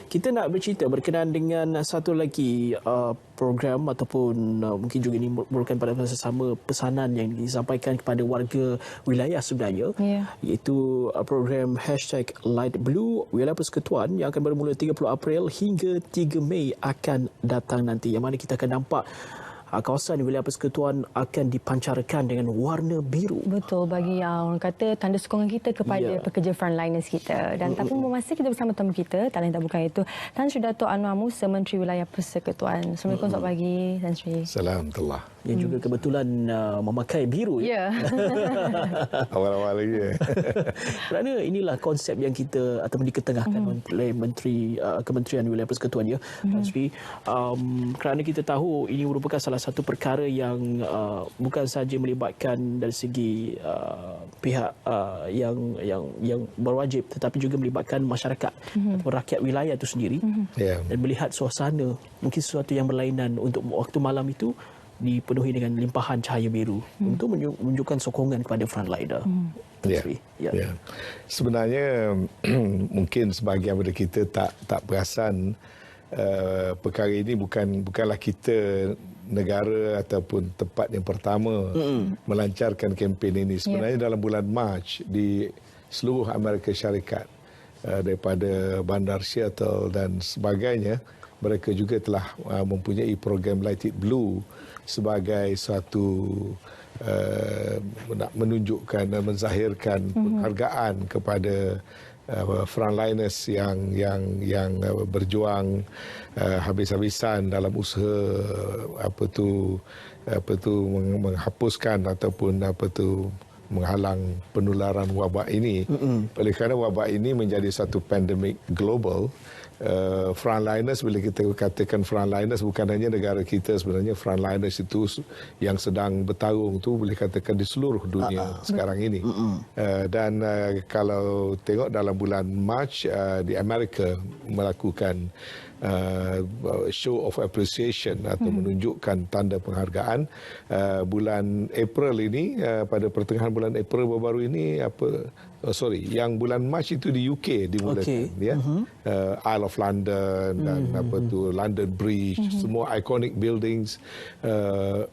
Kita nak bercerita berkenaan dengan satu lagi program ataupun mungkin juga ini merupakan pada masa sama pesanan yang disampaikan kepada warga wilayah sebenarnya, iaitu program #LightBlue Wilayah Persekutuan yang akan bermula 30 April hingga 3 Mei akan datang nanti, yang mana kita akan nampak kawasan wilayah persekutuan akan dipancarkan dengan warna biru. Betul, bagi orang kata tanda sokongan kita kepada pekerja frontliners kita. Dan tanpa membuang masa, kita bersama temu kita, tak lain tak bukan itu Tan Sri Dato' Anwar Musa, Menteri Wilayah Persekutuan. Assalamualaikum, selamat pagi Tan Sri. Assalamualaikum. Yang juga kebetulan memakai biru. Ya. Awal-awal lagi. Kerana inilah konsep yang kita ataupun diketengahkan oleh Menteri Kementerian Wilayah Persekutuan, ya, Tan Sri. Kerana kita tahu ini merupakan salah satu perkara yang bukan sahaja melibatkan dari segi pihak yang berwajib, tetapi juga melibatkan masyarakat atau rakyat wilayah itu sendiri, dan melihat suasana mungkin sesuatu yang berlainan untuk waktu malam itu dipenuhi dengan limpahan cahaya biru untuk menunjukkan sokongan kepada frontliner. Sebenarnya mungkin sebahagian daripada kita tak perasan perkara ini bukanlah kita negara ataupun tempat yang pertama melancarkan kempen ini. Sebenarnya dalam bulan Mac di seluruh Amerika Syarikat, daripada Bandar Seattle dan sebagainya, mereka juga telah mempunyai program Light It Blue sebagai suatu menunjukkan dan menzahirkan penghargaan kepada frontliners yang berjuang habis-habisan dalam usaha menghapuskan ataupun menghalang penularan wabak ini. Oleh kerana wabak ini menjadi satu pandemik global, frontliners, bila kita katakan frontliners, bukan hanya negara kita, sebenarnya frontliners itu yang sedang bertarung tu boleh katakan di seluruh dunia sekarang ini. Dan kalau tengok dalam bulan Mac di Amerika melakukan show of appreciation atau menunjukkan tanda penghargaan. Bulan April ini, pada pertengahan bulan April baru-baru ini, yang bulan Mac itu di UK dimulakan, Isle of London dan London Bridge, semua iconic buildings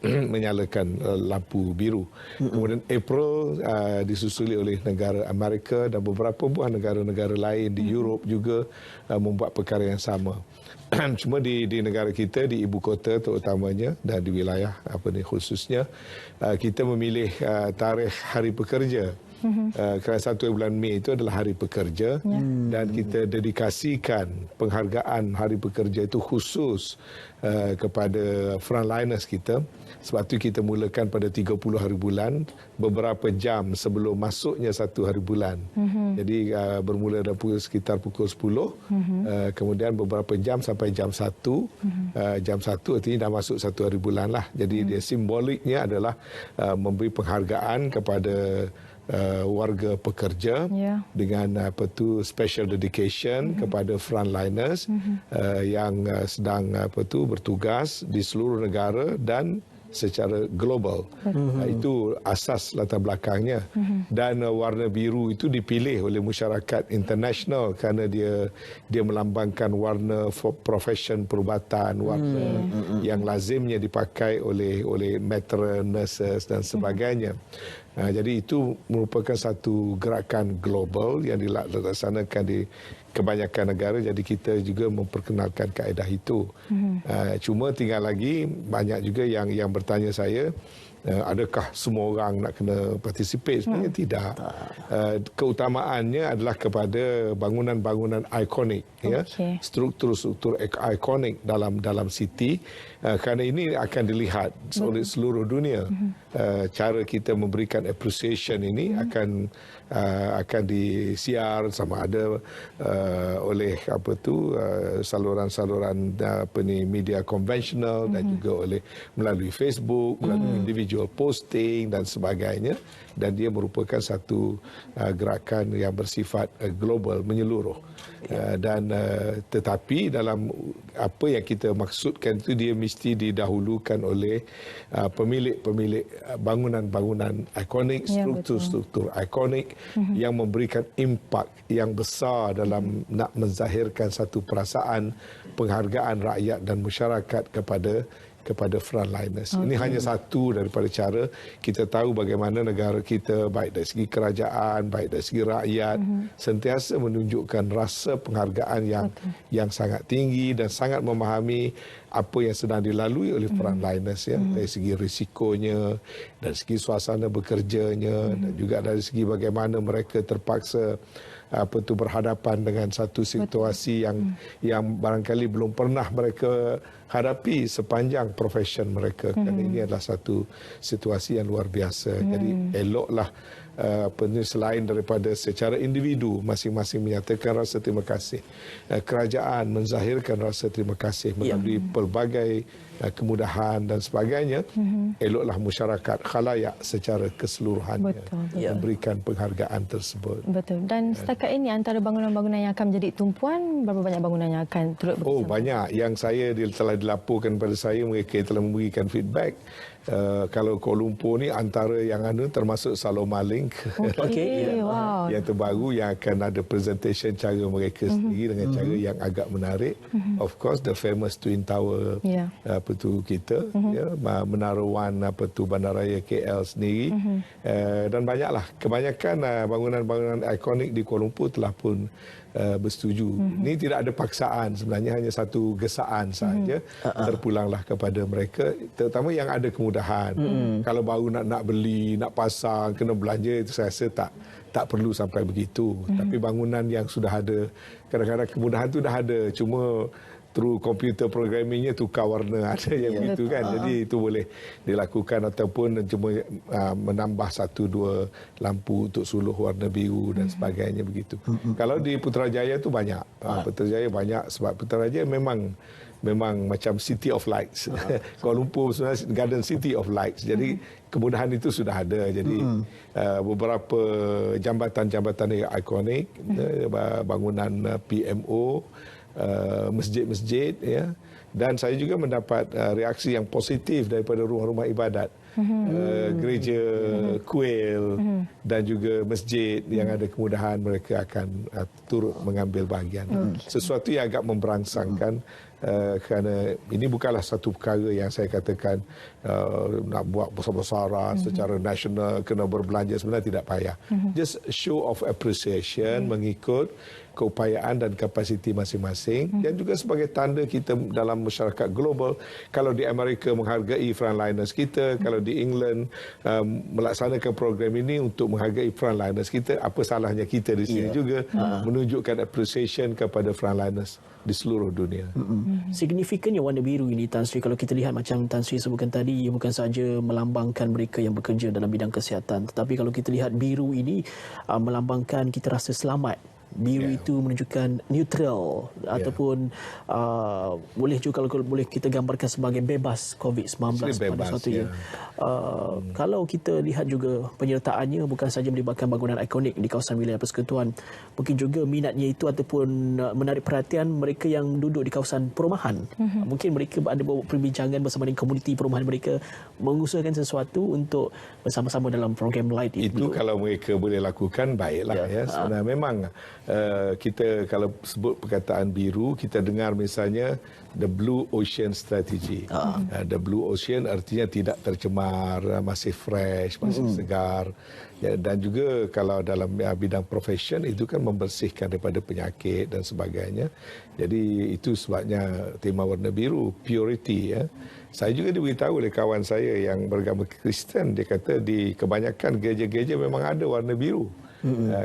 menyalakan lampu biru. Kemudian April disusuli oleh negara Amerika dan beberapa buah negara-negara lain di Europe juga membuat perkara yang sama. Cuma di negara kita, di ibu kota terutamanya dan di wilayah khususnya, kita memilih tarikh Hari Pekerja. Kerana 1 bulan Mei itu adalah Hari Pekerja, dan kita dedikasikan penghargaan Hari Pekerja itu khusus kepada frontliners kita. Sebab itu kita mulakan pada 30 hari bulan, beberapa jam sebelum masuknya 1 hari bulan. Jadi bermula dari sekitar pukul 10, kemudian beberapa jam sampai jam 1. Jam 1 artinya dah masuk 1 hari bulan lah. Jadi dia simboliknya adalah memberi penghargaan kepada warga pekerja dengan special dedication kepada frontliners yang sedang bertugas di seluruh negara dan secara global. Itu asas latar belakangnya. Dan warna biru itu dipilih oleh masyarakat international kerana dia melambangkan warna profession perubatan, warna yang lazimnya dipakai oleh matron, nurses dan sebagainya. Jadi itu merupakan satu gerakan global yang dilaksanakan di kebanyakan negara. Jadi kita juga memperkenalkan kaedah itu. Cuma tinggal lagi banyak juga yang bertanya saya, adakah semua orang nak kena participate? Sebenarnya tidak. Keutamaannya adalah kepada bangunan-bangunan ikonik, struktur-struktur ikonik dalam city. Kerana ini akan dilihat oleh seluruh dunia. Cara kita memberikan appreciation ini akan disiar sama ada oleh saluran-saluran media konvensional dan juga melalui Facebook, melalui individu individual posting dan sebagainya, dan dia merupakan satu gerakan yang bersifat global, menyeluruh. Tetapi dalam apa yang kita maksudkan itu, dia mesti didahulukan oleh pemilik-pemilik bangunan-bangunan ikonik, struktur-struktur ikonik yang memberikan impak yang besar dalam nak menzahirkan satu perasaan penghargaan rakyat dan masyarakat kepada frontliners. Ini hanya satu daripada cara kita tahu bagaimana negara kita, baik dari segi kerajaan, baik dari segi rakyat, sentiasa menunjukkan rasa penghargaan yang sangat tinggi dan sangat memahami apa yang sedang dilalui oleh frontliners, ya, dari segi risikonya, dari segi suasana bekerjanya, dan juga dari segi bagaimana mereka terpaksa berhadapan dengan satu situasi yang barangkali belum pernah mereka hadapi sepanjang profesion mereka. Kerana ini adalah satu situasi yang luar biasa. Jadi eloklah selain daripada secara individu masing-masing menyatakan rasa terima kasih, kerajaan menzahirkan rasa terima kasih melalui pelbagai kemudahan dan sebagainya, eloklah masyarakat khalayak secara keseluruhannya memberikan penghargaan tersebut. Betul. Dan setakat ini antara bangunan-bangunan yang akan menjadi tumpuan, berapa banyak bangunan yang akan turut bersama? Oh, banyak. Yang telah dilaporkan pada saya, mereka telah memberikan feedback. Kalau Kuala Lumpur ni antara yang termasuk Saloma Link, Wow. yang terbaru, yang akan ada presentation cara mereka sendiri dengan cara yang agak menarik. Of course, the famous Twin Tower kita, Menara One Bandaraya KL sendiri, dan banyaklah. Kebanyakan bangunan-bangunan ikonik di Kuala Lumpur telah pun bersetuju. Ini tidak ada paksaan, sebenarnya hanya satu gesaan sahaja. Terpulanglah kepada mereka, terutama yang ada kemudahan. Kalau baru nak beli, nak pasang, kena belanja, itu saya rasa tak perlu sampai begitu. Tapi bangunan yang sudah ada, kadang-kadang kemudahan tu dah ada, cuma through computer programmingnya tukar warna, ada yang begitu kan. Jadi itu boleh dilakukan, ataupun cuma menambah satu dua lampu untuk suluh warna biru dan sebagainya begitu. Kalau di Putrajaya tu banyak. Putrajaya banyak sebab Putrajaya memang macam City of Lights. Kuala Lumpur sebenarnya Garden City of Lights. Jadi kemudahan itu sudah ada. Jadi beberapa jambatan-jambatan yang ikonik, bangunan PMO, masjid-masjid, ya. Dan saya juga mendapat reaksi yang positif daripada rumah-rumah ibadat, gereja kuil dan juga masjid yang ada kemudahan, mereka akan turut mengambil bahagian. Sesuatu yang agak memberangsangkan, kerana ini bukanlah satu perkara yang saya katakan nak buat besar-besaran secara nasional, kena berbelanja, sebenarnya tidak payah. Just show of appreciation, mengikut keupayaan dan kapasiti masing-masing, dan juga sebagai tanda kita dalam masyarakat global. Kalau di Amerika menghargai frontliners kita, kalau di England melaksanakan program ini untuk menghargai frontliners kita, apa salahnya kita di sini juga menunjukkan appreciation kepada frontliners di seluruh dunia. Signifikannya warna biru ini, Tan Sri, kalau kita lihat macam Tan Sri sebutkan tadi, bukan saja melambangkan mereka yang bekerja dalam bidang kesihatan, tetapi kalau kita lihat biru ini melambangkan kita rasa selamat. Biru itu menunjukkan neutral, ataupun boleh juga kalau boleh kita gambarkan sebagai bebas COVID-19 pada suatunya. Kalau kita lihat juga penyertaannya, bukan saja melibatkan bangunan ikonik di kawasan wilayah persekutuan, mungkin juga minatnya itu ataupun menarik perhatian mereka yang duduk di kawasan perumahan. Mungkin mereka ada perbincangan bersama dengan komuniti perumahan mereka, mengusahakan sesuatu untuk bersama-sama dalam program light itu. Kalau mereka boleh lakukan, baiklah. Sebenarnya memang kita kalau sebut perkataan biru, kita dengar misalnya the Blue Ocean Strategy. The Blue Ocean artinya tidak tercemar, masih fresh, masih segar. Dan juga kalau dalam bidang profession itu kan membersihkan daripada penyakit dan sebagainya. Jadi itu sebabnya tema warna biru, purity. Saya juga diberitahu oleh kawan saya yang beragama Kristen, dia kata di kebanyakan gereja-gereja memang ada warna biru.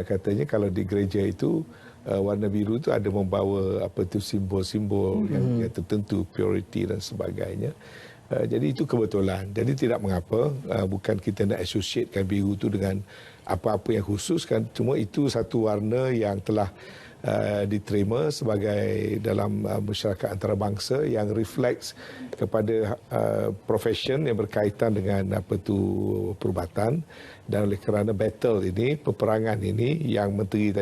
Katanya kalau di gereja itu warna biru itu ada membawa simbol-simbol yang tertentu, purity dan sebagainya. Jadi itu kebetulan. Jadi tidak mengapa, bukan kita nak associatekan biru itu dengan apa-apa yang khusus kan. Cuma itu satu warna yang telah diterima sebagai dalam masyarakat antarabangsa yang refleks kepada profession yang berkaitan dengan perubatan, dan oleh kerana battle ini, peperangan ini yang Menteri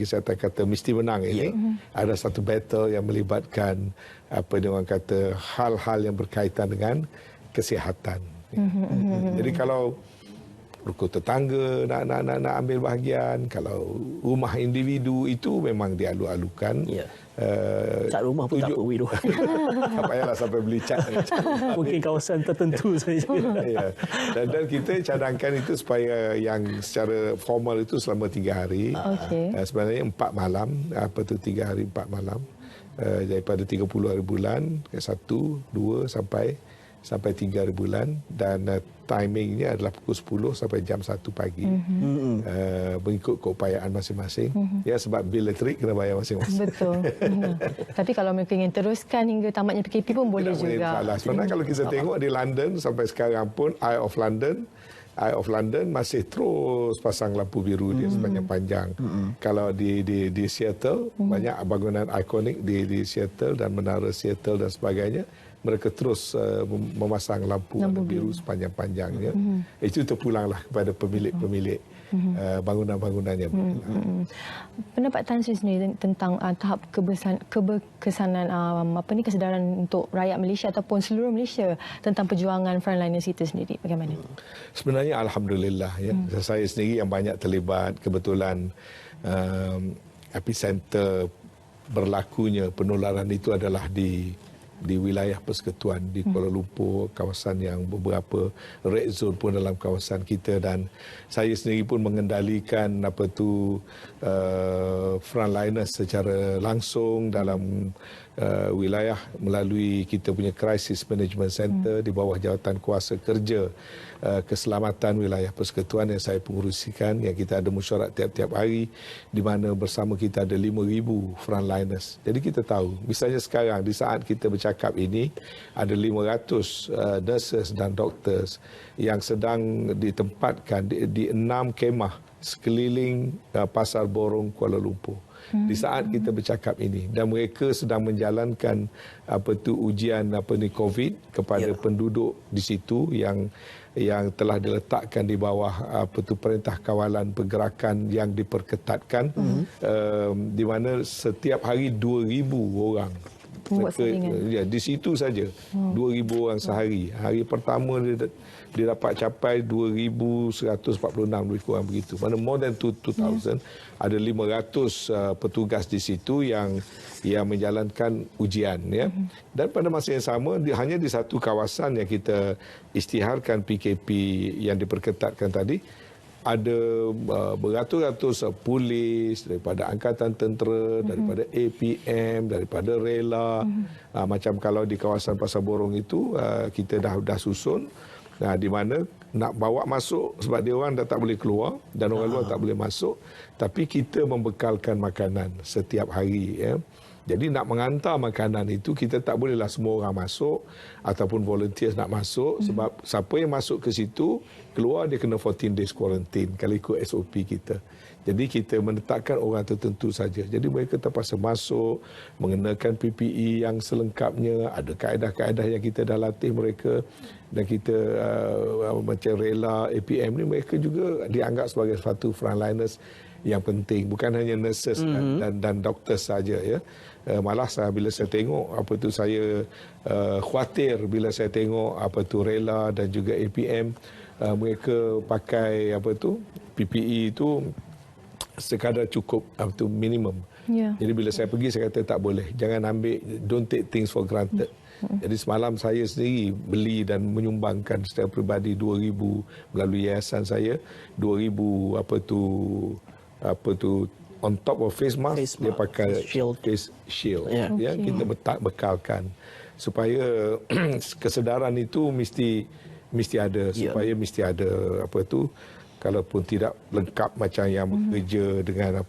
Kesihatan kata mesti menang ini, ada satu battle yang melibatkan orang kata hal-hal yang berkaitan dengan kesihatan. Jadi kalau rukun tetangga nak ambil bahagian, kalau rumah individu itu memang dialu-alukan. Ya. Cat rumah pun tak apa, Widow. Tak payahlah sampai beli cat. Mungkin kawasan tertentu saja. Ya. Dan kita cadangkan itu supaya yang secara formal itu selama 3 hari. Sebenarnya 4 malam, 3 hari 4 malam. Daripada 30 hari bulan, 1, 2 sampai 3 hari bulan, dan timingnya adalah pukul 10 sampai jam 1 pagi. Mengikut keupayaan masing-masing. Ya, sebab bil elektrik kena bayar masing-masing. Betul. Tapi kalau mereka ingin teruskan hingga tamatnya PKP pun boleh juga. Sebenarnya kalau kita tengok di London sampai sekarang pun, Eye of London masih terus pasang lampu biru dia sepanjang panjang. Kalau di Seattle, banyak bangunan ikonik di Seattle dan menara Seattle dan sebagainya, mereka terus memasang lampu biru sepanjang-panjangnya. Itu terpulanglah kepada pemilik-pemilik bangunan-bangunannya. Pendapat Tan Sri sendiri tentang tahap keberkesanan kesedaran untuk rakyat Malaysia ataupun seluruh Malaysia tentang perjuangan frontliners itu sendiri, bagaimana? Sebenarnya alhamdulillah ya. Saya sendiri yang banyak terlibat, kebetulan epicenter berlakunya penularan itu adalah di wilayah persekutuan di Kuala Lumpur, kawasan yang beberapa red zone pun dalam kawasan kita, dan saya sendiri pun mengendalikan frontliners secara langsung dalam wilayah melalui kita punya Crisis Management Center di bawah Jawatan Kuasa Kerja Keselamatan Wilayah Persekutuan yang saya pengurusikan, yang kita ada mesyuarat tiap-tiap hari di mana bersama kita ada 5,000 frontliners. Jadi kita tahu, misalnya sekarang di saat kita bercakap ini ada 500 nurses dan doctors yang sedang ditempatkan di 6 kemah sekeliling Pasar Borong Kuala Lumpur. Di saat kita bercakap ini, dan mereka sedang menjalankan ujian COVID kepada penduduk di situ yang telah diletakkan di bawah perintah kawalan pergerakan yang diperketatkan, di mana setiap hari 2,000 orang. Di situ saja 2,000 orang sehari. Hari pertama dia dapat capai 2,146 lebih kurang begitu. Mana more than 2,000, ada 500 petugas di situ yang menjalankan ujian ya. Dan pada masa yang sama hanya di satu kawasan yang kita isytiharkan PKP yang diperketatkan tadi, ada beratus-ratus polis daripada Angkatan Tentera, daripada APM, daripada Rela. Macam kalau di kawasan Pasar Borong itu kita dah susun, di mana nak bawa masuk sebab dia orang dah tak boleh keluar dan orang luar tak boleh masuk, tapi kita membekalkan makanan setiap hari ya. Jadi nak mengantar makanan itu, kita tak bolehlah semua orang masuk ataupun volunteers nak masuk, sebab siapa yang masuk ke situ keluar dia kena 14 days quarantine kalau ikut SOP kita. Jadi kita menetapkan orang tertentu saja. Jadi mereka terpaksa masuk, mengenakan PPE yang selengkapnya, ada kaedah-kaedah yang kita dah latih mereka, dan kita macam Rela, APM ni, mereka juga dianggap sebagai satu frontliners yang penting, bukan hanya nurses dan doktor saja ya. Malah bila saya tengok saya khawatir bila saya tengok Rela dan juga APM, mereka pakai PPE itu sekadar cukup, minimum. Jadi bila saya pergi, saya kata tak boleh, jangan ambil, don't take things for granted. Jadi semalam saya sendiri beli dan menyumbangkan secara peribadi 2,000 melalui yayasan saya, 2,000 on top of face mask, dia pakai face shield. Ya, kita bekalkan supaya kesedaran itu mesti ada, supaya mesti ada kalaupun tidak lengkap macam yang bekerja dengan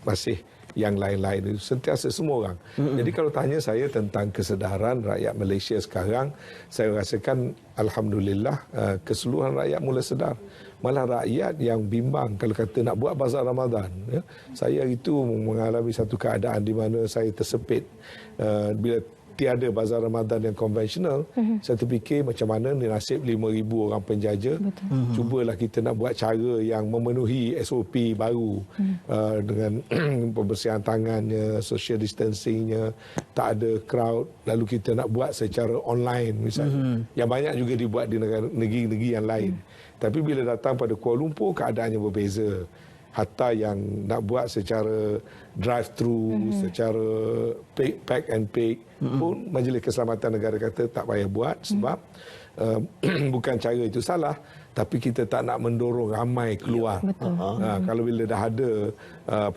masih yang lain-lain itu sentiasa semua orang. Jadi kalau tanya saya tentang kesedaran rakyat Malaysia sekarang, saya rasakan alhamdulillah keseluruhan rakyat mula sedar. Malah rakyat yang bimbang kalau kata nak buat bazar Ramadan. Ya. Saya itu mengalami satu keadaan di mana saya tersepit bila tiada bazar Ramadan yang konvensional. Saya terfikir macam mana ni nasib 5,000 orang penjaja. Cubalah kita nak buat cara yang memenuhi SOP baru dengan pembersihan tangannya, social distancingnya, tak ada crowd. Lalu kita nak buat secara online misalnya. Yang banyak juga dibuat di negeri-negeri yang lain. Tapi bila datang pada Kuala Lumpur, keadaannya berbeza. Hatta yang nak buat secara drive-thru, secara pack and pick pun Majlis Keselamatan Negara kata tak payah buat sebab bukan cara itu salah, tapi kita tak nak mendorong ramai keluar. Kalau bila dah ada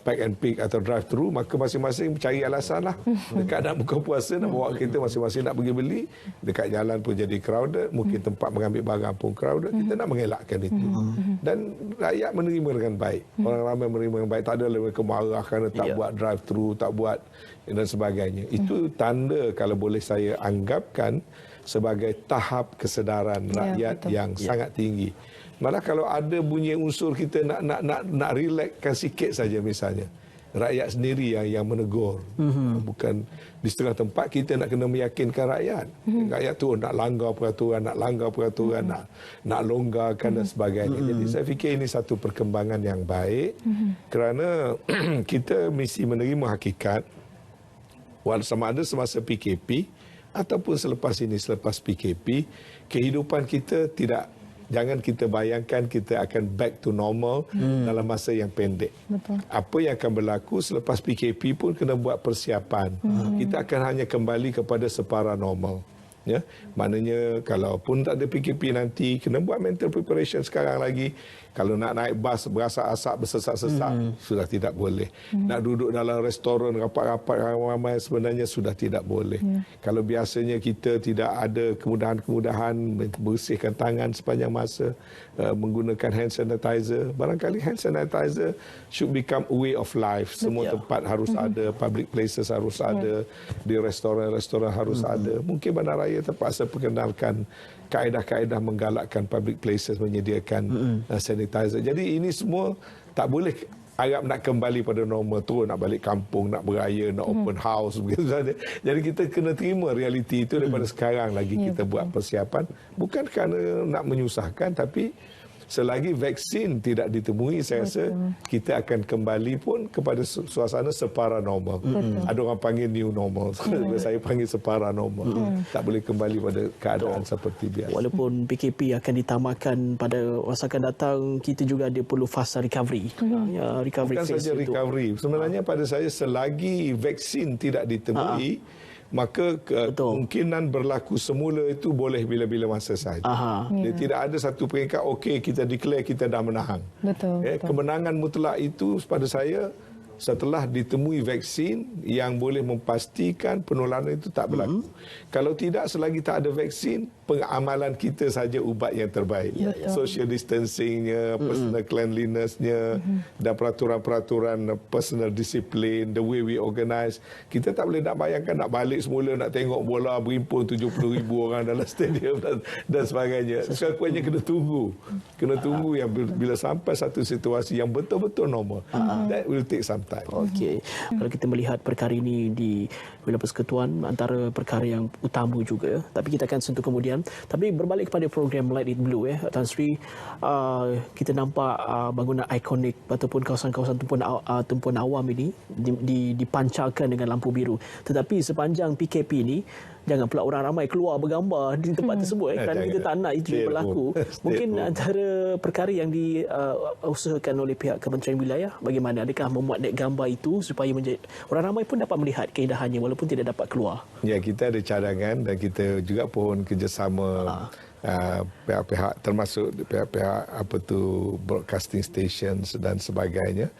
pack and pick atau drive-thru, maka masing-masing cari alasan lah. Dekat nak buka puasa, nak bawa kereta masing-masing nak pergi beli, dekat jalan pun jadi crowded, mungkin tempat mengambil barang pun crowded. Kita nak mengelakkan itu. Dan rakyat menerima dengan baik. Orang ramai menerima dengan baik. Tak ada mereka marah kerana tak buat drive-thru, tak buat dan sebagainya. Itu tanda kalau boleh saya anggapkan sebagai tahap kesedaran rakyat yang sangat tinggi. Malah kalau ada bunyi unsur kita nak relaxkan sikit saja misalnya, rakyat sendiri yang menegur. Bukan di setengah tempat kita nak kena meyakinkan rakyat. Rakyat tu nak langgar peraturan, nak longgarkan dan sebagainya. Jadi saya fikir ini satu perkembangan yang baik kerana kita mesti menerima hakikat sama ada semasa PKP ataupun selepas PKP, kehidupan kita jangan kita bayangkan kita akan back to normal dalam masa yang pendek. Betul. Apa yang akan berlaku selepas PKP pun kena buat persiapan. Kita akan hanya kembali kepada separa normal. Ya, maknanya kalaupun tak ada PKP nanti, kena buat mental preparation sekarang lagi. Kalau nak naik bas berasa asap bersesak-sesak, sudah tidak boleh. Nak duduk dalam restoran rapat-rapat ramai-ramai sebenarnya sudah tidak boleh. Kalau biasanya kita tidak ada kemudahan-kemudahan membersihkan tangan sepanjang masa, menggunakan hand sanitizer, barangkali hand sanitizer should become a way of life. Semua tempat harus ada, public places harus ada, di restoran-restoran harus ada. Mungkin bandaraya terpaksa perkenalkan kaedah-kaedah menggalakkan public places menyediakan sanitizer. Jadi ini semua tak boleh harap nak kembali pada normal tu, nak balik kampung, nak beraya, nak open house begitu saja. Jadi kita kena terima realiti itu daripada sekarang lagi kita buat persiapan, bukan kerana nak menyusahkan, tapi selagi vaksin tidak ditemui, saya rasa kita akan kembali pun kepada suasana separa normal. Ada orang panggil new normal. Saya panggil separa normal. Tak boleh kembali pada keadaan seperti biasa. Walaupun PKP akan ditamakan pada masa akan datang, kita juga ada perlu fasa recovery. Recovery bukan saja recovery. Sebenarnya pada saya selagi vaksin tidak ditemui, maka kemungkinan berlaku semula itu boleh bila-bila masa saja. Dia tidak ada satu peringkat okey kita declare kita dah menang. Betul. Kemenangan mutlak itu pada saya setelah ditemui vaksin yang boleh memastikan penularan itu tak berlaku. Kalau tidak, selagi tak ada vaksin, pengamalan kita saja ubat yang terbaik. Social distancingnya, personal cleanlinessnya, dan peraturan-peraturan personal discipline, the way we organize. Kita tak boleh nak bayangkan nak balik semula, nak tengok bola berimpun 70,000 orang dalam stadium dan sebagainya. Sekurang-kurangnya kena tunggu. Kena tunggu yang bila sampai satu situasi yang betul-betul normal. That will take some time. Okey. Kalau kita melihat perkara ini di Wilayah Persekutuan, antara perkara yang utama juga. Tapi kita akan sentuh kemudian. Tapi berbalik kepada program Light It Blue, Tan Sri, kita nampak bangunan ikonik ataupun kawasan-kawasan tumpuan awam ini dipancarkan dengan lampu biru. Tetapi sepanjang PKP ini, jangan pula orang ramai keluar bergambar di tempat tersebut kerana kita tak nak itu berlaku. Mungkin antara perkara yang diusahakan oleh pihak Kementerian Wilayah, bagaimana, adakah memuat gambar itu supaya orang ramai pun dapat melihat keindahannya walaupun tidak dapat keluar? Ya, kita ada cadangan dan kita juga pohon kerjasama pihak-pihak, termasuk pihak-pihak broadcasting stations dan sebagainya,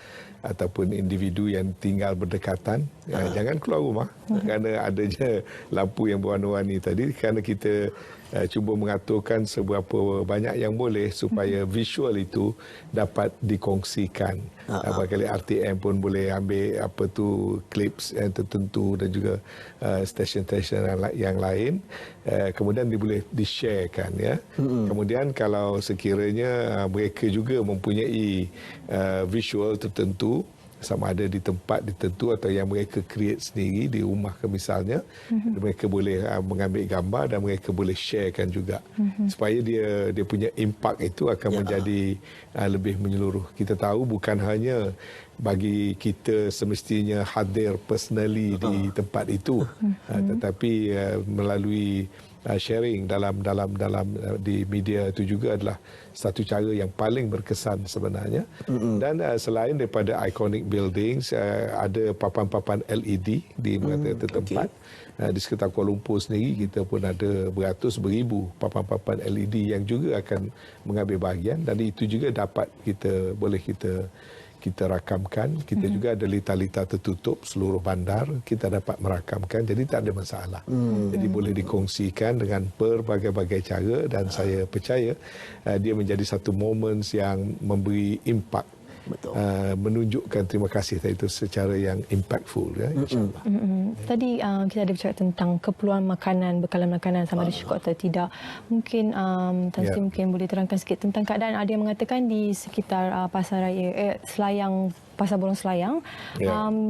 ataupun individu yang tinggal berdekatan. Jangan keluar rumah kerana adanya lampu yang berwarna-warni tadi, kerana kita cuba mengaturkan seberapa banyak yang boleh supaya visual itu dapat dikongsikan. Barangkali RTM pun boleh ambil clips yang tertentu dan juga stesen-stesen yang lain. Kemudian dia boleh di-sharekan ya. Kemudian kalau sekiranya mereka juga mempunyai visual tertentu, sama ada di tempat tertentu atau yang mereka create sendiri di rumah ke misalnya, mereka boleh mengambil gambar dan mereka boleh sharekan juga, supaya dia punya impact itu akan menjadi lebih menyeluruh. Kita tahu bukan hanya bagi kita semestinya hadir personally di tempat itu, tetapi melalui sharing dalam di media itu juga adalah satu cara yang paling berkesan sebenarnya. Dan selain daripada iconic buildings, ada papan-papan LED di beberapa tempat. Di sekitar Kuala Lumpur sendiri kita pun ada beratus beribu papan-papan LED yang juga akan mengambil bahagian, dan itu juga dapat boleh kita rakamkan. Kita juga ada lita-lita tertutup seluruh bandar, kita dapat merakamkan, jadi tak ada masalah. Jadi boleh dikongsikan dengan berbagai-bagai cara, dan saya percaya dia menjadi satu momen yang memberi impak. Betul. Menunjukkan terima kasih itu secara yang impactful ya, insyaAllah. Tadi kita ada bercakap tentang keperluan makanan, bekalan makanan sama ada cukup atau tidak. Mungkin Tan Sri mungkin boleh terangkan sikit tentang keadaan. Ada yang mengatakan di sekitar pasar raya Selayang, Pasar Borong Selayang,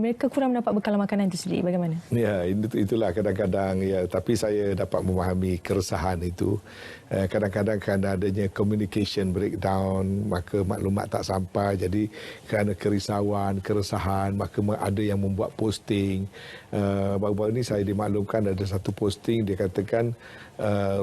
mereka kurang mendapat bekalan makanan itu sendiri. Bagaimana? Ya, itulah kadang-kadang ya, tapi saya dapat memahami keresahan itu. Kadang-kadang kerana adanya communication breakdown, maka maklumat tak sampai. Jadi kerana kerisauan, keresahan, maka ada yang membuat posting. Baru-baru ini saya dimaklumkan ada satu posting, dia katakan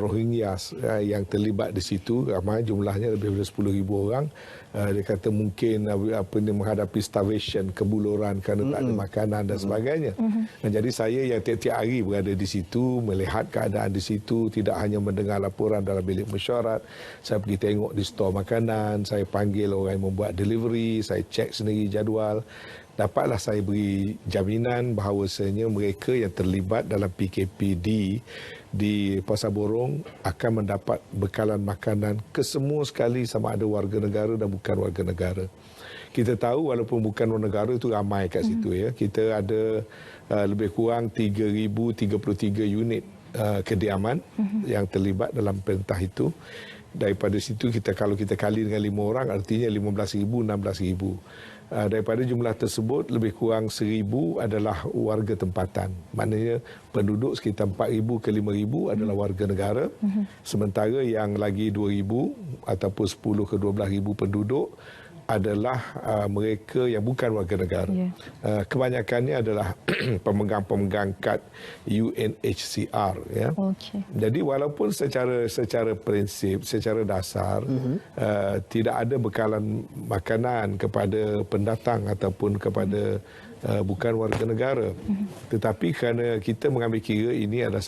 Rohingya yang terlibat di situ, ramai jumlahnya lebih dari 10,000 orang. Dia kata mungkin menghadapi starvation, kebuluran kerana tak ada makanan dan sebagainya. Jadi saya yang tiap-tiap hari berada di situ, melihat keadaan di situ, tidak hanya mendengar laporan dalam bilik mesyuarat, saya pergi tengok di stor makanan, saya panggil orang yang membuat delivery, saya cek sendiri jadual. Dapatlah saya beri jaminan bahawasanya mereka yang terlibat dalam PKPD di Pasar Borong akan mendapat bekalan makanan kesemua sekali, sama ada warga negara dan bukan warga negara. Kita tahu walaupun bukan warga negara itu ramai kat situ ya. Kita ada lebih kurang 3,033 unit kediaman yang terlibat dalam perintah itu. Daripada situ kalau kita kali dengan 5 orang artinya 15,000, 16,000. Daripada jumlah tersebut lebih kurang 1,000 adalah warga tempatan. Maknanya penduduk sekitar 4,000 ke 5,000 adalah warga negara. Sementara yang lagi 2,000 ataupun 10 ke 12,000 penduduk adalah mereka yang bukan warga negara. Kebanyakannya adalah pemegang-pemegang kad UNHCR ya. Jadi walaupun secara prinsip, secara dasar tidak ada bekalan makanan kepada pendatang ataupun kepada bukan warga negara, tetapi kerana kita mengambil kira ini adalah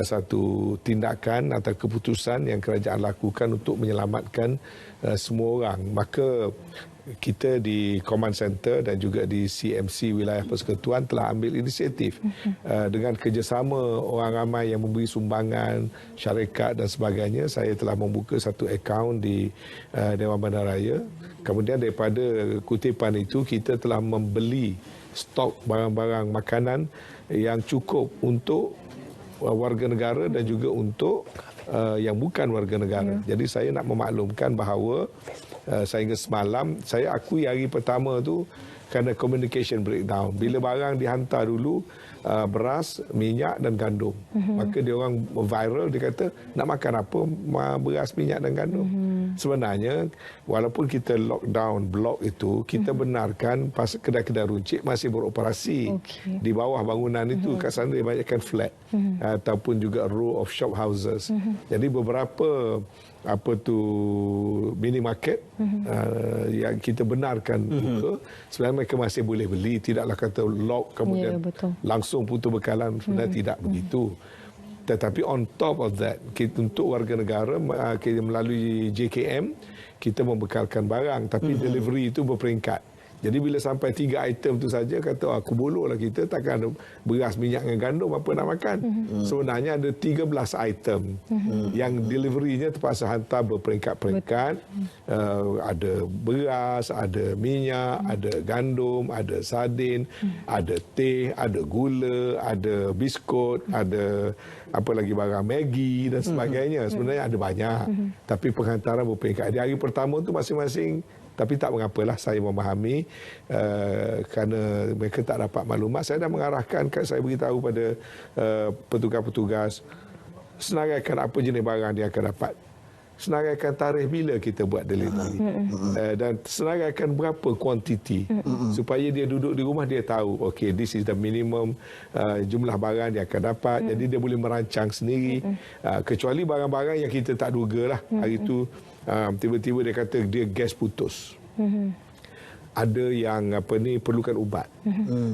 satu tindakan atau keputusan yang kerajaan lakukan untuk menyelamatkan semua orang, maka kita di Command Center dan juga di CMC Wilayah Persekutuan telah ambil inisiatif dengan kerjasama orang ramai yang memberi sumbangan, syarikat dan sebagainya. Saya telah membuka satu akaun di Dewan Bandaraya. Kemudian daripada kutipan itu kita telah membeli stok barang-barang makanan yang cukup untuk warga negara dan juga untuk yang bukan warga negara. Jadi saya nak memaklumkan bahawa sehingga semalam, saya akui hari pertama tu kerana communication breakdown. Bila barang dihantar dulu, beras, minyak dan gandum. Maka dia orang viral, dia kata nak makan apa, beras, minyak dan gandum. Sebenarnya walaupun kita lockdown blok itu, kita benarkan kedai-kedai runcit masih beroperasi di bawah bangunan itu. Kat sana dia banyakkan flat ataupun juga row of shop houses. Jadi beberapa mini market yang kita benarkan buka, sebenarnya mereka masih boleh beli, tidaklah kata lock kemudian langsung putus bekalan. Sebenarnya tidak begitu. Tetapi on top of that, untuk warga negara melalui JKM kita membekalkan barang, tapi delivery itu berperingkat. Jadi bila sampai 3 item tu saja, kata aku bolehlah kita takkan ada beras, minyak dengan gandum apa nak makan. Sebenarnya ada 13 item yang deliverynya terpaksa hantar berperingkat-peringkat. Ada beras, ada minyak, ada gandum, ada sardin, ada teh, ada gula, ada biskut, ada apa lagi barang Maggi dan sebagainya. Sebenarnya ada banyak. Tapi penghantaran berperingkat. Di hari pertama tu masing-masing. Tapi tak mengapalah, saya memahami kerana mereka tak dapat maklumat. Saya dah mengarahkan, saya beritahu pada petugas-petugas, senaraikan apa jenis barang dia akan dapat. Senaraikan tarikh bila kita buat delivery. Dan senaraikan berapa kuantiti. Supaya dia duduk di rumah, dia tahu, okay, this is the minimum jumlah barang dia akan dapat. Jadi dia boleh merancang sendiri. Kecuali barang-barang yang kita tak duga lah. Hari itu, tiba-tiba dia kata dia gas putus. Ada yang perlukan ubat.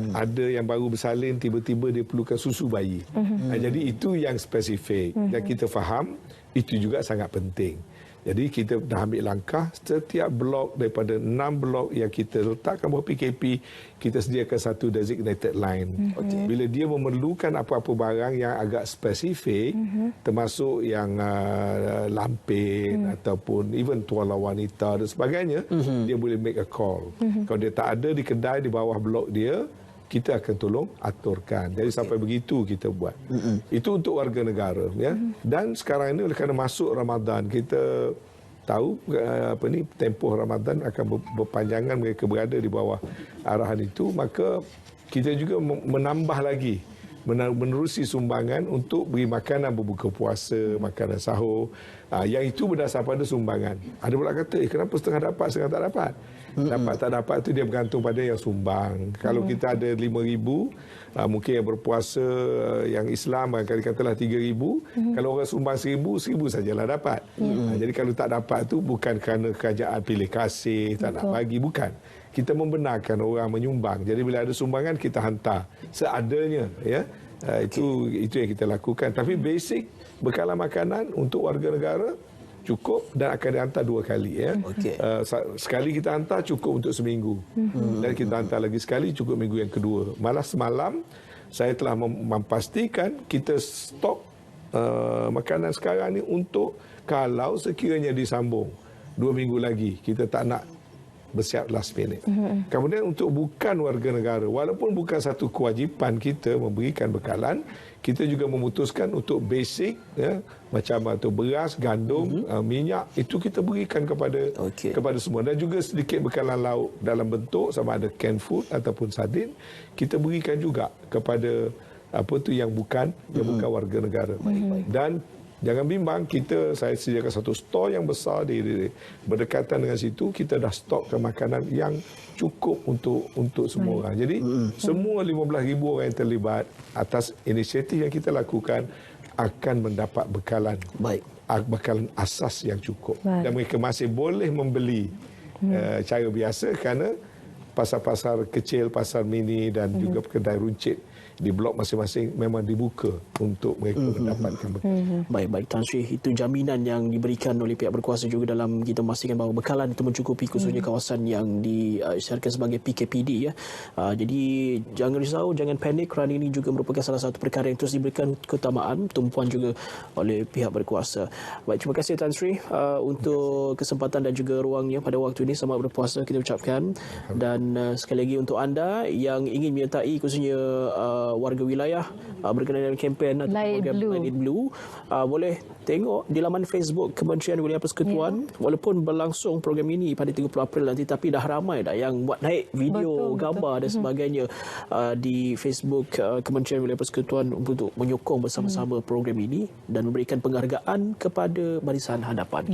Ada yang baru bersalin, tiba-tiba dia perlukan susu bayi. Jadi itu yang spesifik. Dan kita faham itu juga sangat penting. Jadi kita dah ambil langkah, setiap blok daripada 6 blok yang kita letakkan bawah PKP, kita sediakan satu designated line. Bila dia memerlukan apa-apa barang yang agak spesifik, termasuk yang lampin ataupun even tuala wanita dan sebagainya, dia boleh make a call. Kalau dia tak ada di kedai di bawah blok dia, kita akan tolong aturkan. Jadi sampai begitu kita buat. Itu untuk warga negara, ya. Dan sekarang ini oleh kerana masuk Ramadan, kita tahu tempoh Ramadan akan berpanjangan, mereka berada di bawah arahan itu, maka kita juga menambah lagi, menerusi sumbangan untuk beri makanan berbuka puasa, makanan sahur. Yang itu berdasar pada sumbangan. Ada pula kata, kenapa setengah dapat, setengah tak dapat? Dapat tak dapat itu dia bergantung pada yang sumbang. Kalau kita ada 5,000, mungkin yang berpuasa yang Islam katalah 3,000. Kalau orang sumbang 1,000 sajalah dapat. Jadi kalau tak dapat tu bukan kerana kerajaan pilih kasih, tak nak bagi, bukan. Kita membenarkan orang menyumbang. Jadi bila ada sumbangan kita hantar seadanya, ya. Itu yang kita lakukan. Tapi basic bekalan makanan untuk warga negara cukup dan akan dihantar 2 kali, ya. Sekali kita hantar cukup untuk seminggu. Dan kita hantar lagi sekali cukup minggu yang kedua. Malah semalam saya telah memastikan kita stok makanan sekarang ni untuk kalau sekiranya disambung 2 minggu lagi, kita tak nak bersiap last minute. Kemudian untuk bukan warga negara, walaupun bukan satu kewajipan kita memberikan bekalan, kita juga memutuskan untuk basic, ya, macam beras, gandum, minyak, itu kita berikan kepada semua. Dan juga sedikit bekalan lauk dalam bentuk sama ada canned food ataupun sardin, kita berikan juga kepada yang bukan warga negara. Dan jangan bimbang, saya sediakan satu store yang besar di berdekatan dengan situ. Kita dah stokkan makanan yang cukup untuk semua orang. Jadi semua 15,000 orang yang terlibat atas inisiatif yang kita lakukan akan mendapat bekalan. Bekalan asas yang cukup. Dan mereka masih boleh membeli cara biasa kerana pasar-pasar kecil, pasar mini dan juga kedai runcit di blok masing-masing memang dibuka untuk mereka mendapatkan bekalan. Baik, Tan Sri, itu jaminan yang diberikan oleh pihak berkuasa juga dalam kita memastikan bahawa bekalan itu mencukupi khususnya kawasan yang diisytiharkan sebagai PKPD, ya. Jadi jangan risau, jangan panik kerana ini juga merupakan salah satu perkara yang terus diberikan keutamaan, tumpuan juga oleh pihak berkuasa. Baik, terima kasih Tan Sri untuk kesempatan dan juga ruangnya pada waktu ini. Selamat berpuasa kita ucapkan. Dan sekali lagi untuk anda yang ingin menyertai khususnya warga wilayah berkenaan dengan kempen atau program Light in Blue, boleh tengok di laman Facebook Kementerian Wilayah Persekutuan. Walaupun berlangsung program ini pada 30 April nanti, tapi dah ramai dah yang buat naik video, gambar dan sebagainya di Facebook Kementerian Wilayah Persekutuan untuk menyokong bersama-sama program ini dan memberikan penghargaan kepada barisan hadapan.